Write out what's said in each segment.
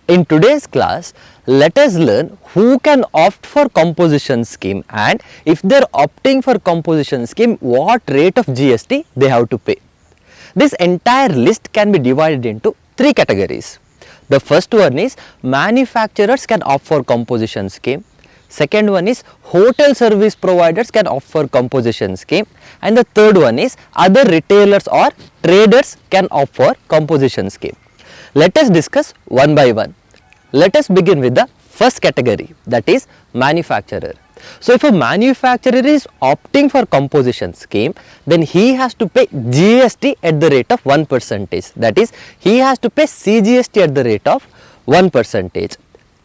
In today's class, let us learn who can opt for composition scheme, and if they are opting for composition scheme, what rate of GST they have to pay. This entire list can be divided into three categories. The first one is manufacturers can opt for composition scheme. Second one is hotel service providers can opt for composition scheme, and the third one is other retailers or traders can opt for composition scheme. Let us discuss one by one. Let us begin with the first category, that is manufacturer. So if a manufacturer is opting for composition scheme, then he has to pay GST at the rate of 1%, that is he has to pay CGST at the rate of 1%.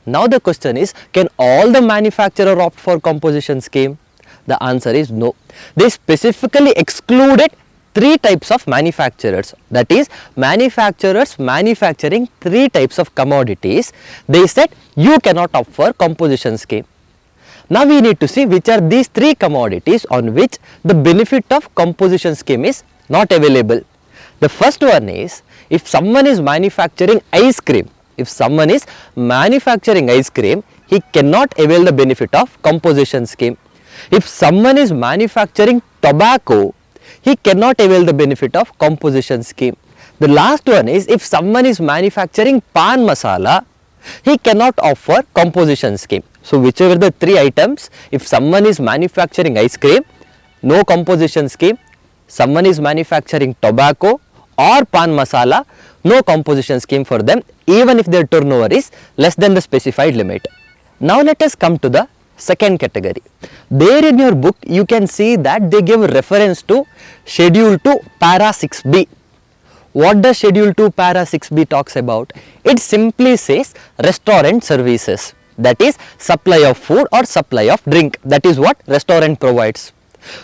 Now the question is, can all the manufacturer opt for composition scheme? The answer is no. They specifically excluded three types of manufacturers, that is manufacturers manufacturing three types of commodities. They said you cannot opt for composition scheme. Now we need to see which are these three commodities on which the benefit of composition scheme is not available. The first one is, if someone is manufacturing ice cream, he cannot avail the benefit of composition scheme. If someone is manufacturing tobacco, he cannot avail the benefit of composition scheme. The last one is, if someone is manufacturing pan masala, he cannot opt for composition scheme. So whichever the three items, if someone is manufacturing ice cream, no composition scheme. Someone is manufacturing tobacco or pan masala, no composition scheme for them, even if their turnover is less than the specified limit. Now let us come to the second category. There in your book you can see that they give reference to Schedule 2 Para 6b. What does Schedule 2 Para 6b talks about? It simply says restaurant services, that is supply of food or supply of drink. That is what restaurant provides.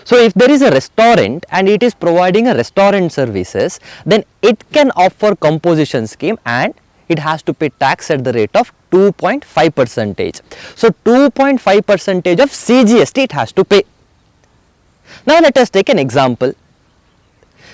So if there is a restaurant and it is providing a restaurant services, then it can opt for composition scheme and it has to pay tax at the rate of 2.5%. So 2.5% of CGST it has to pay. Now let us take an example.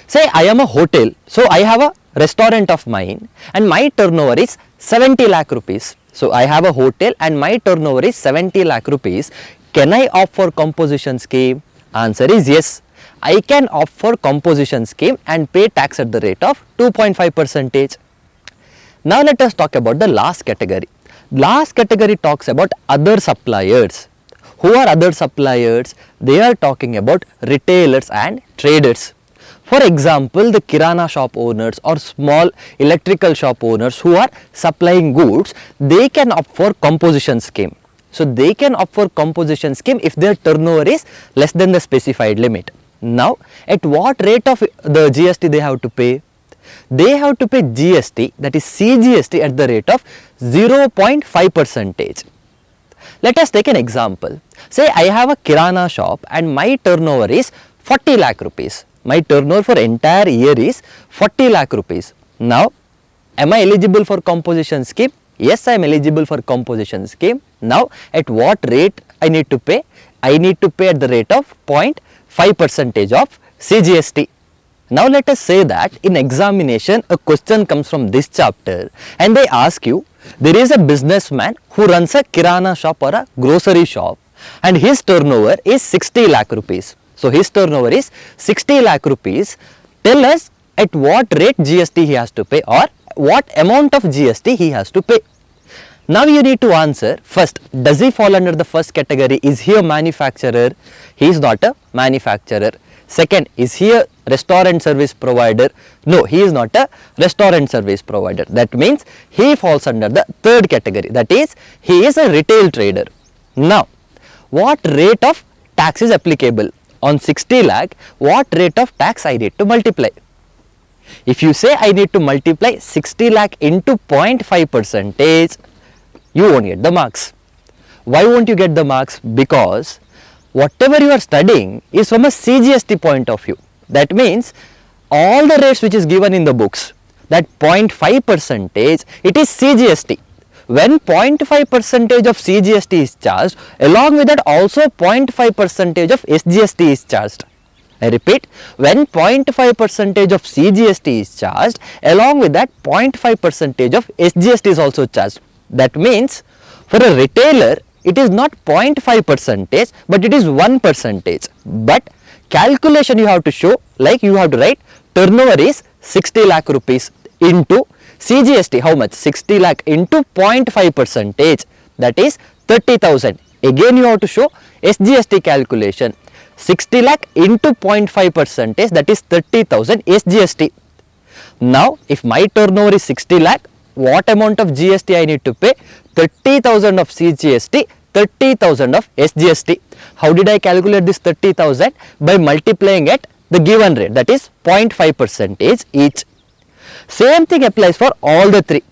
Say I am a hotel, so I have a restaurant of mine and my turnover is 70 lakh rupees. So I have a hotel and my turnover is 70 lakh rupees. Can I opt for composition scheme? Answer is yes. I can opt for composition scheme and pay tax at the rate of 2.5%. Now let us talk about the last category. Last category talks about other suppliers. Who are other suppliers? They are talking about retailers and traders. For example, the kirana shop owners or small electrical shop owners who are supplying goods, they can opt for composition scheme. So they can opt for composition scheme if their turnover is less than the specified limit. Now, at what rate of the GST they have to pay? They have to pay GST, that is CGST, at the rate of 0.5%. Let us take an example. Say I have a kirana shop and my turnover is 40 lakh rupees. My turnover for entire year is 40 lakh rupees. Now, am I eligible for composition scheme? Yes, I am eligible for composition scheme. Now, at what rate I need to pay? I need to pay at the rate of 0.5% of CGST. Now let us say that in examination a question comes from this chapter and they ask you, there is a businessman who runs a kirana shop or a grocery shop and his turnover is 60 lakh rupees. So his turnover is 60 lakh rupees. Tell us at what rate GST he has to pay or what amount of GST he has to pay. Now you need to answer, first, does he fall under the first category? Is he a manufacturer? He is not a manufacturer. Second, is he a restaurant service provider? No, he is not a restaurant service provider. That means he falls under the third category, that is he is a retail trader. Now, what rate of tax is applicable? On 60 lakh, what rate of tax I need to multiply? If you say I need to multiply 60 lakh into 0.5%, you won't get the marks. Why won't you get the marks? Because whatever you are studying is from a CGST point of view. That means all the rates which is given in the books, that 0.5%, it is CGST. When 0.5% of CGST is charged, along with that also 0.5% of SGST is charged. I repeat, when 0.5% of CGST is charged, along with that 0.5% of SGST is also charged. That means for a retailer, it is not 0.5 percentage, but it is 1 percentage. But calculation you have to show, like you have to write turnover is 60 lakh rupees into CGST, how much? 60 lakh into 0.5 percentage, that is 30,000. Again you have to show SGST calculation, 60 lakh into 0.5 percentage, that is 30,000 SGST. Now if my turnover is 60 lakh, what amount of GST I need to pay? 30,000 of CGST, 30,000 of SGST. How did I calculate this 30,000? By multiplying at the given rate, that is 0.5 percentage each. Same thing applies for all the three.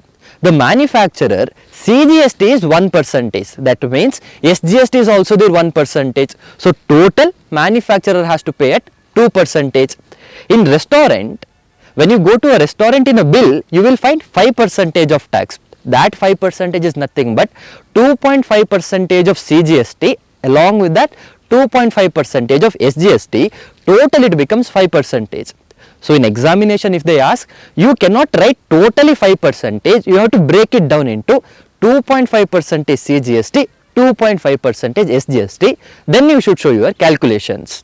The manufacturer, CGST is 1 percentage, that means SGST is also there 1 percentage. So total manufacturer has to pay at 2 percentage. In restaurant, when you go to a restaurant, in a bill, you will find 5 percentage of tax. That 5 percentage is nothing but 2.5 percentage of CGST, along with that 2.5 percentage of SGST. Total it becomes 5 percentage. So in examination, if they ask, you cannot write totally 5 percentage, you have to break it down into 2.5 percentage CGST, 2.5 percentage SGST, then you should show your calculations.